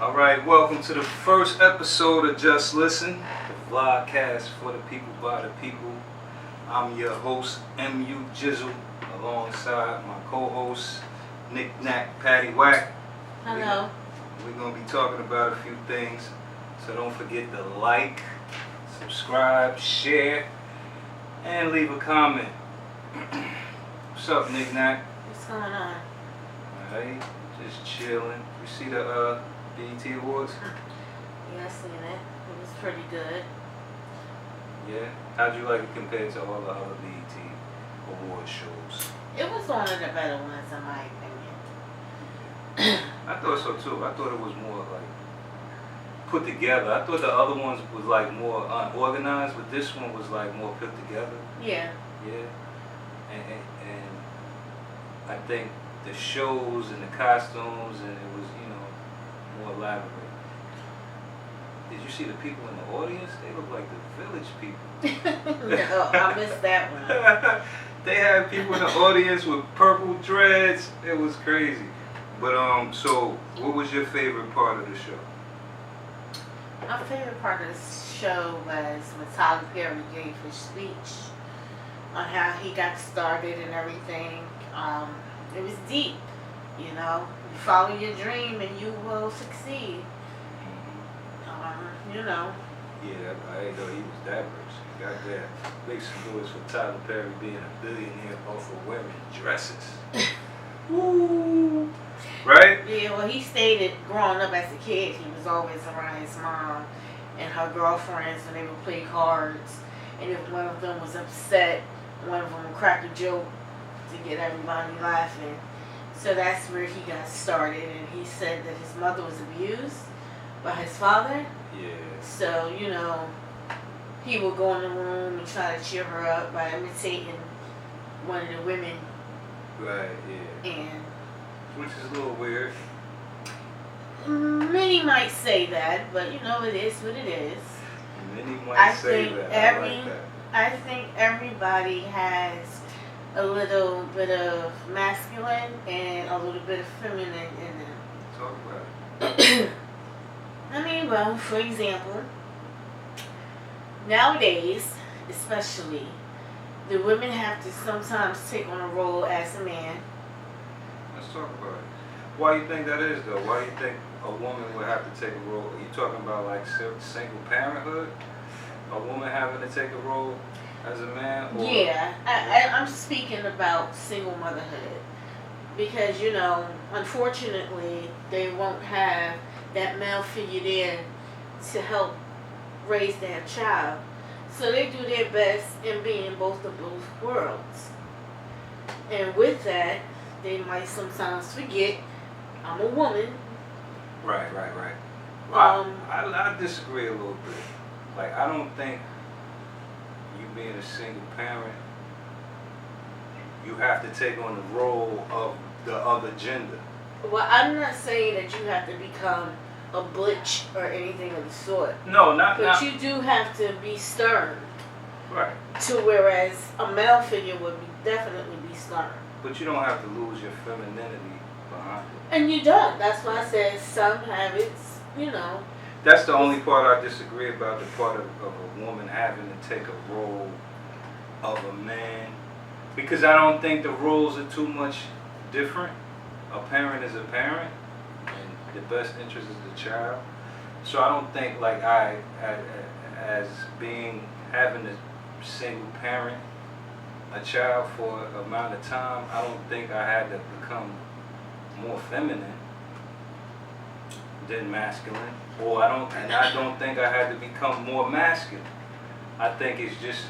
All right, welcome to the first episode of Just Listen, the vlogcast for the people by the people. I'm your host, MU Jizzle, alongside my co-host, Nick Knack Patty Whack. Hello. We're going to be talking about a few things, so don't forget to like, subscribe, share, and leave a comment. What's up, Nick Knack? What's going on? Alright, just chilling. You see the BET Awards? Yeah, I seen it. It was pretty good. Yeah? How'd you like it compared to all the other BET award shows? It was one of the better ones in my opinion. I thought so too. I thought it was more like put together. I thought the other ones was like more unorganized, but this one was like more put together. Yeah. Yeah. And I think the shows and the costumes and it was, more elaborate. Did you see the people in the audience? They look like the Village people. No, I missed that one. They had people in the audience with purple dreads. It was crazy. But so what was your favorite part of the show? My favorite part of the show was when Tyler Perry gave his speech on how he got started and everything. It was deep, you know. You follow your dream and you will succeed. You know. Yeah, I didn't know he was that rich. Goddamn. Make some noise for Tyler Perry being a billionaire off of wearing dresses. Woo! Right? Yeah, well, he stated growing up as a kid, he was always around his mom and her girlfriends when they would play cards. And if one of them was upset, one of them would crack a joke to get everybody laughing. So that's where he got started. And he said that his mother was abused by his father. Yeah. So, you know, he would go in the room and try to cheer her up by imitating one of the women. Right, yeah. And which is a little weird. Many might say that, but you know, it is what it is. Many might say that. I like that. I think everybody has a little bit of masculine and a little bit of feminine in them. Talk about it. I mean, well, for example, nowadays, especially, the women have to sometimes take on a role as a man. Let's talk about it. Why you think that is, though? Why you think a woman would have to take a role? Are you talking about like single parenthood? A woman having to take a role as a man? Or yeah, I'm speaking about single motherhood. Because, you know, unfortunately, they won't have that male figure there to help raise their child. So they do their best in being both of both worlds. And with that, they might sometimes forget, I'm a woman. Right. Well, I disagree a little bit. Like, I don't think you being a single parent, you have to take on the role of the other gender. Well, I'm not saying that you have to become a butch or anything of the sort. No, not. But you do have to be stern. Right. To whereas a male figure would definitely be stern. But you don't have to lose your femininity behind it. And you don't. That's why I said some habits, you know. That's the only part I disagree about, the part of a woman having to take a role of a man. Because I don't think the roles are too much different. A parent is a parent, and the best interest is the child. So I don't think like as having a single parent a child for an amount of time, I don't think I had to become more feminine than masculine. Or I don't think I had to become more masculine. I think it's just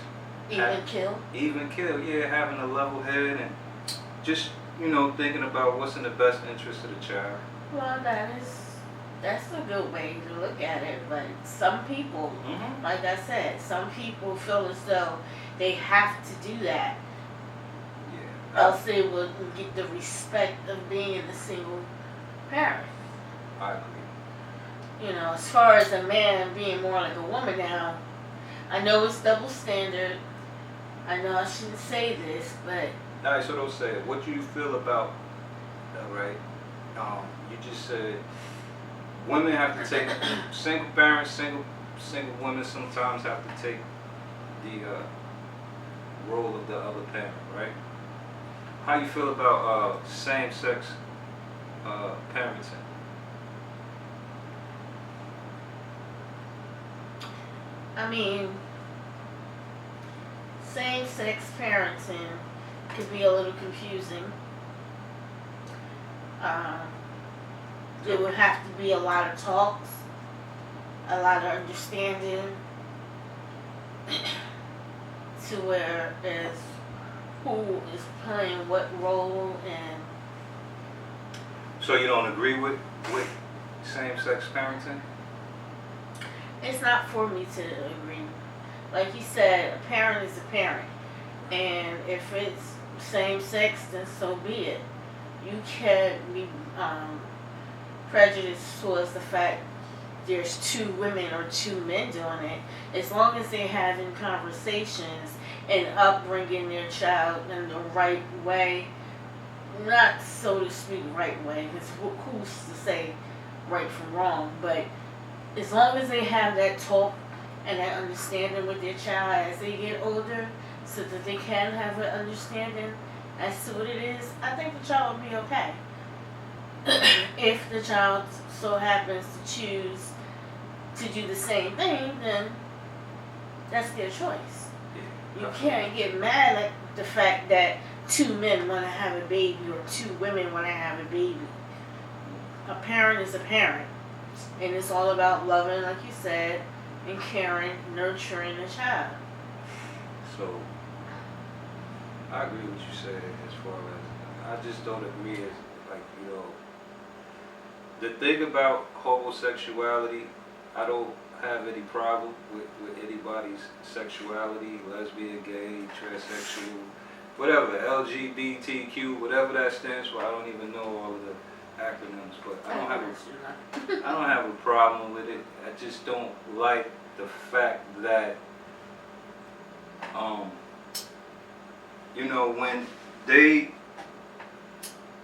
even kill, yeah, having a level head and just, thinking about what's in the best interest of the child. Well, that's a good way to look at it, but some people, like I said, some people feel as though they have to do that. Yeah. Else they wouldn't get the respect of being a single parent. I agree. You know, as far as a man being more like a woman now, I know it's double standard. I know I shouldn't say this, but... Alright, so don't say it. What do you feel about, right, you just said women have to take, single parents, single women sometimes have to take the role of the other parent, right? How you feel about same-sex parenting? I mean, same-sex parenting could be a little confusing. Um, there would have to be a lot of talks, a lot of understanding, to where is who is playing what role, and So you don't agree with same-sex parenting? it's not for me to agree. Like you said, a parent is a parent, and if it's same sex, then so be it. You can't be prejudiced towards the fact there's two women or two men doing it, as long as they're having conversations and upbringing their child in the right way. Not so to speak right way, because who's to say right from wrong, but as long as they have that talk and that understanding with their child as they get older, so that they can have an understanding as to what it is, I think the child will be okay. If the child so happens to choose to do the same thing, then that's their choice. You can't get mad at the fact that two men want to have a baby or two women want to have a baby. A parent is a parent, and it's all about loving, like you said, and caring, nurturing a child. So I agree with what you said as far as I just don't agree as like, you know, the thing about homosexuality, I don't have any problem with anybody's sexuality, lesbian, gay, transsexual, whatever, LGBTQ, whatever that stands for. I don't even know all of the acronyms, but I don't have a problem with it. I just don't like the fact that you know, when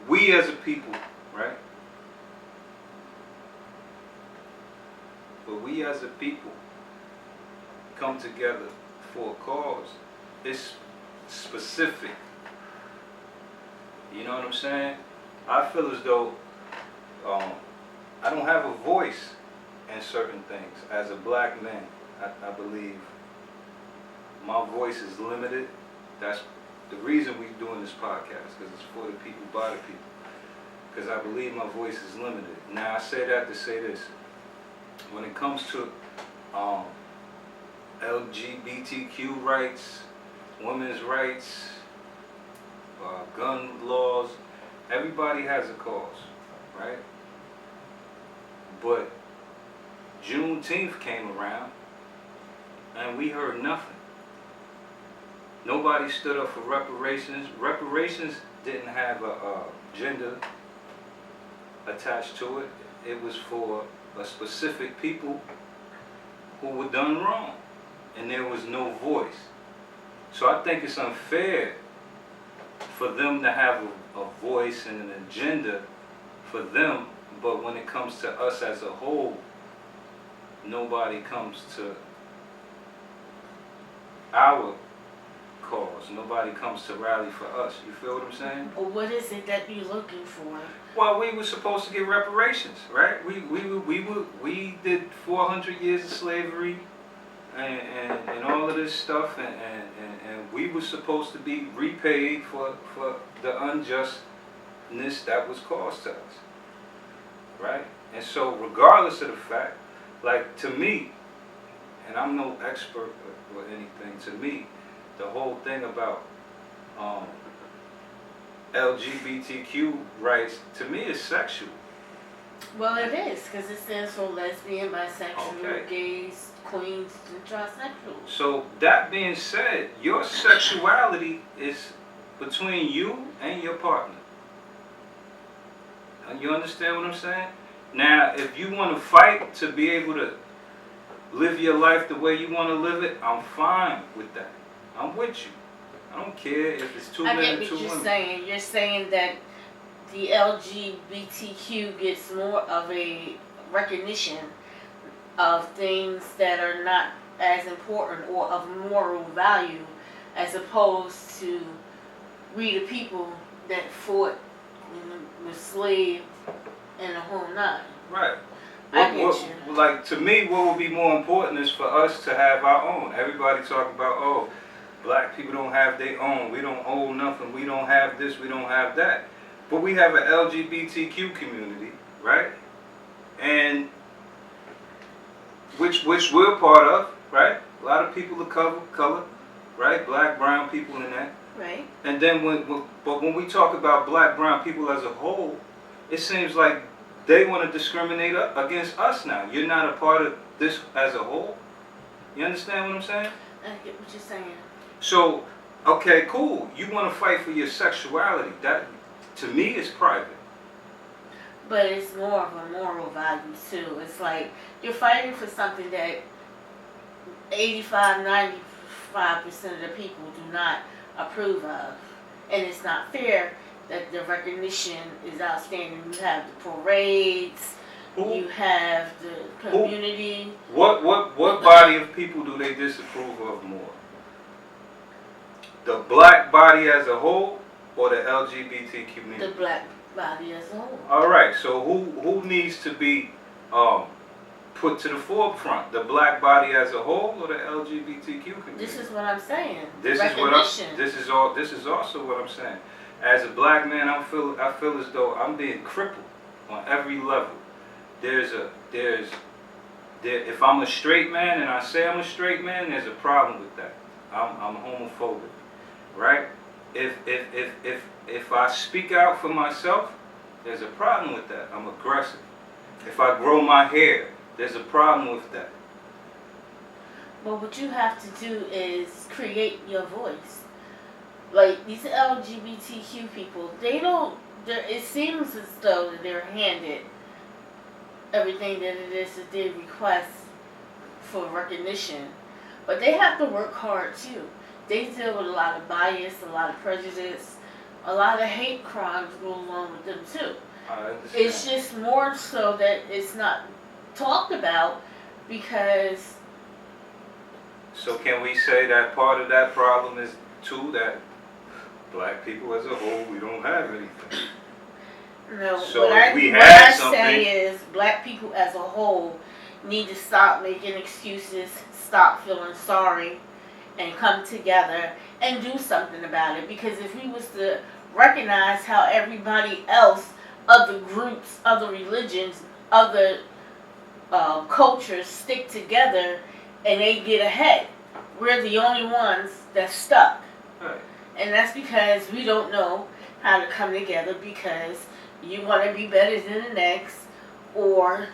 we as a people, right? But we as a people come together for a cause. It's specific. You know what I'm saying? I feel as though I don't have a voice in certain things. As a black man, I believe my voice is limited. That's the reason we're doing this podcast, because it's for the people, by the people. Because I believe my voice is limited. Now I say that to say this. When it comes to LGBTQ rights, women's rights, gun laws, everybody has a cause, right? But Juneteenth came around and we heard nothing. Nobody stood up for reparations. Reparations didn't have a gender attached to it. It was for a specific people who were done wrong, and there was no voice. So I think it's unfair for them to have a voice and an agenda for them, but when it comes to us as a whole, nobody comes to our cause. Nobody comes to rally for us. You feel what I'm saying? Or what is it that you're looking for? Well, we were supposed to get reparations, right? We did 400 years of slavery and all of this stuff, and we were supposed to be repaid for the unjustness that was caused to us, right? And so regardless of the fact, like to me, and I'm no expert or anything, to me, the whole thing about LGBTQ rights, to me, is sexual. Well, it is, because it stands for lesbian, bisexual, Okay. gays, queens, and transsexuals. So that being said, your sexuality is between you and your partner. You understand what I'm saying? Now, if you want to fight to be able to live your life the way you want to live it, I'm fine with that. I'm with you. I don't care if it's two men and two women. I get what you're saying. You're saying that the LGBTQ gets more of a recognition of things that are not as important or of moral value, as opposed to we the people that fought and were slaved and the whole nine. Right. I get you. Like, to me, what would be more important is for us to have our own. Everybody talk about, oh, black people don't have their own. We don't own nothing. We don't have this. We don't have that. But we have an LGBTQ community, right? And which we're part of, right? A lot of people of color, right? Black, brown people in that. Right. And then when we talk about black, brown people as a whole, it seems like they want to discriminate against us now. You're not a part of this as a whole. You understand what I'm saying? I get what you're saying. So, okay, cool. You want to fight for your sexuality. That, to me, is private. But it's more of a moral value too. It's like you're fighting for something that 85-95% of the people do not approve of. And it's not fair that the recognition is outstanding. You have the parades, you have the community. What body of people do they disapprove of more? The black body as a whole or the LGBT community? The black body as a whole. All right, so who needs to be put to the forefront? The black body as a whole or the LGBTQ community? This is what I'm saying. This is also what I'm saying. As a black man, I feel as though I'm being crippled on every level. If I'm a straight man and I say I'm a straight man, there's a problem with that. I'm homophobic, right? If I speak out for myself, there's a problem with that. I'm aggressive. If I grow my hair, there's a problem with that. Well, what you have to do is create your voice. Like these LGBTQ people, it seems as though they're handed everything that it is that they request for recognition. But they have to work hard too. They deal with a lot of bias, a lot of prejudice, a lot of hate crimes go along with them too. I understand. It's just more so that it's not talked about because... So can we say that part of that problem is too that black people as a whole, we don't have anything? No, so what I say is black people as a whole need to stop making excuses, stop feeling sorry, and come together and do something about it. Because if we was to recognize how everybody else, other groups, other religions, other cultures stick together and they get ahead, we're the only ones that's stuck. Right. And that's because we don't know how to come together because you want to be better than the next or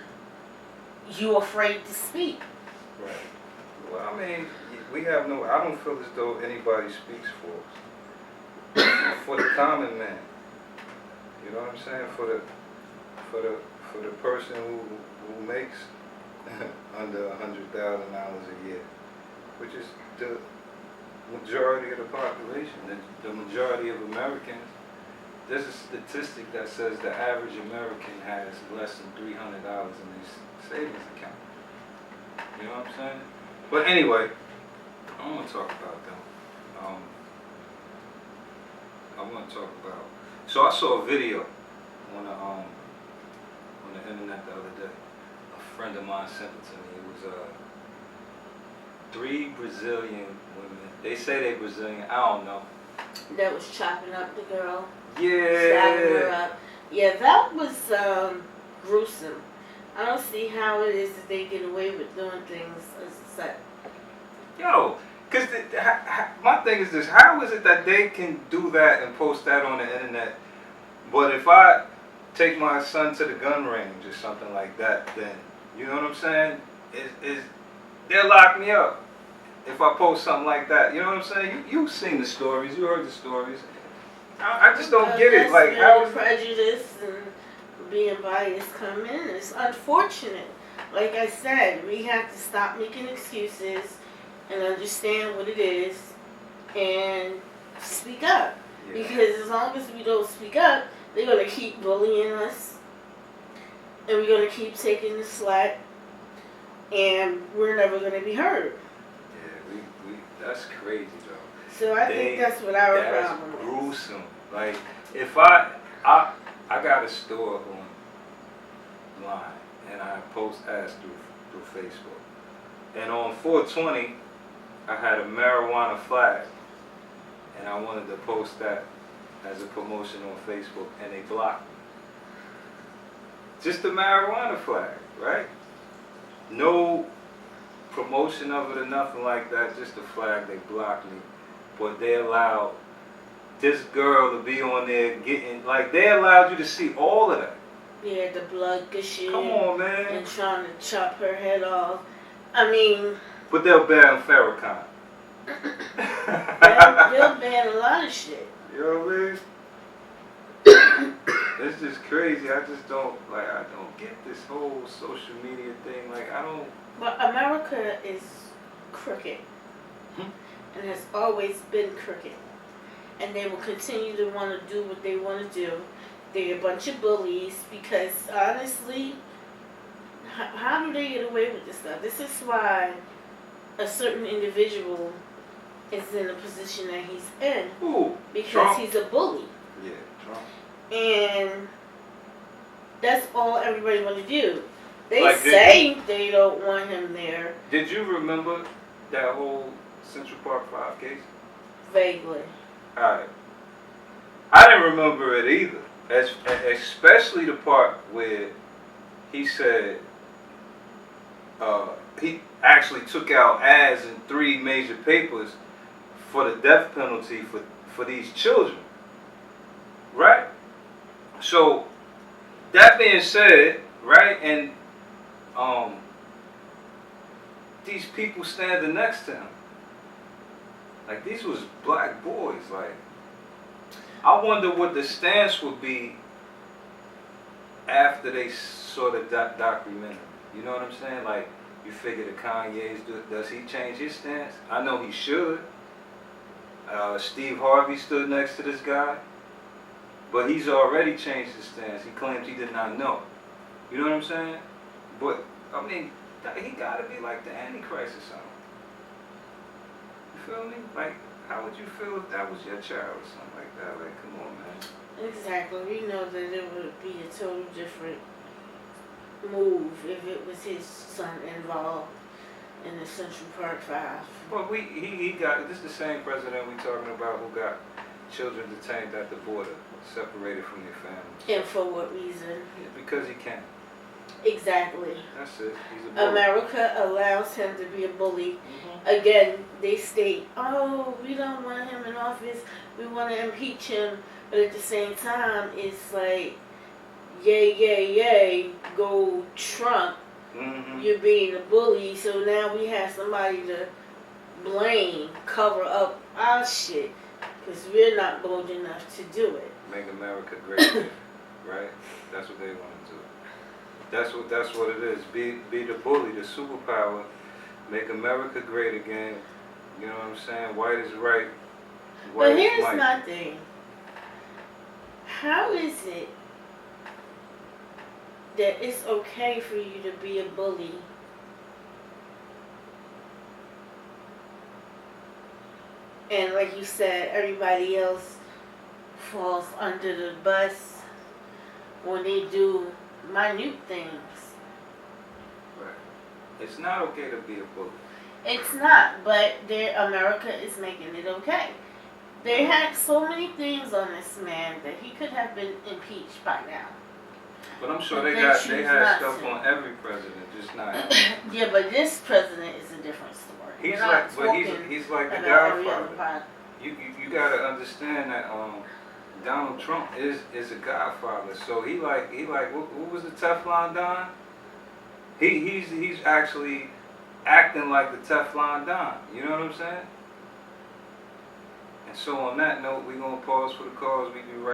you're afraid to speak. Right. Well, I mean, I don't feel as though anybody speaks for us. For the common man. You know what I'm saying? For the person who makes under $100,000 a year, which is the majority of the population, the majority of Americans. There's a statistic that says the average American has less than $300 in his savings account. You know what I'm saying? But anyway, I don't want to talk about them. I want to talk about. So I saw a video on the internet the other day. A friend of mine sent it to me. It was 3 Brazilian women. They say they Brazilian. I don't know. That was chopping up the girl. Yeah. Stabbing her up. Yeah, that was gruesome. I don't see how it is that they get away with doing things as such. Yo, because my thing is this: how is it that they can do that and post that on the internet, but if I take my son to the gun range or something like that, then you know what I'm saying? They'll lock me up if I post something like that. You know what I'm saying? You've seen the stories, you heard the stories. I just don't get it. Like, how is prejudice and being biased come in? It's unfortunate. Like I said, we have to stop making excuses and understand what it is and speak up. Yeah. Because as long as we don't speak up, they're going to keep bullying us and we're gonna keep taking the slack, and we're never gonna be heard. Yeah, we that's crazy though. So I think that's what our problem That's is. gruesome. Like if I got a store online and I post ads through Facebook. And on 420 I had a marijuana flag and I wanted to post that as a promotion on Facebook and they blocked me. Just the marijuana flag, right? No promotion of it or nothing like that, just the flag, they blocked me. But they allowed this girl to be on there getting, like they allowed you to see all of that. Yeah, the blood gushing. Come on, man. And trying to chop her head off. I mean. But they'll ban Farrakhan. they'll ban a lot of shit. You know what I mean? It's just crazy. I don't get this whole social media thing. Like, I don't. But America is crooked. And has always been crooked. And they will continue to want to do what they want to do. They're a bunch of bullies because, honestly, how do they get away with this stuff? This is why a certain individual is in the position that he's in. Ooh, because Trump. He's a bully. Yeah, Trump. And that's all everybody want to do. They Like, say they don't want him there. Did you remember that whole Central Park 5 case? Vaguely. Alright. I didn't remember it either. Especially the part where he said he actually took out ads in 3 major papers for the death penalty for these children. Right? So, that being said, right, and these people standing next to him, like these was black boys, like I wonder what the stance would be after they saw the documentary. You know what I'm saying? Like, you figure the Kanye's, does he change his stance? I know he should. Steve Harvey stood next to this guy, but he's already changed his stance. He claims he did not know. You know what I'm saying? But, I mean, he gotta be like the Antichrist or something. You feel me? Like, how would you feel if that was your child or something like that? Like, come on, man. Exactly. We know that it would be a total different move if it was his son involved in the Central Park 5. Well, he got, this is the same president we talking about who got children detained at the border, separated from their families. And for what reason? Yeah, because he can. Exactly. That's it. He's a bully. America allows him to be a bully. Again, they state, oh, we don't want him in office. We want to impeach him. But at the same time, it's like, yay, yay, yay, go Trump. You're being a bully. So now we have somebody to blame, cover up our shit. Because we're not bold enough to do it. Make America great again, right? That's what they want to do. That's what it is. Be the bully, the superpower. Make America great again. You know what I'm saying? White is right. White But here's is white. my thing. How is it that it's okay for you to be a bully and, like you said, everybody else falls under the bus when they do minute things? Right. It's not okay to be a bully. It's not, but America is making it okay. They had so many things on this man that he could have been impeached by now. But I'm sure But they had stuff on every president, just not him. Yeah, but this president is a different story. He's We're not he's like the about every other godfather. part. You gotta understand that Donald Trump is a godfather. So he like what was the Teflon Don? He's actually acting like the Teflon Don. You know what I'm saying? And so on that note, we're gonna pause for the cause. We be right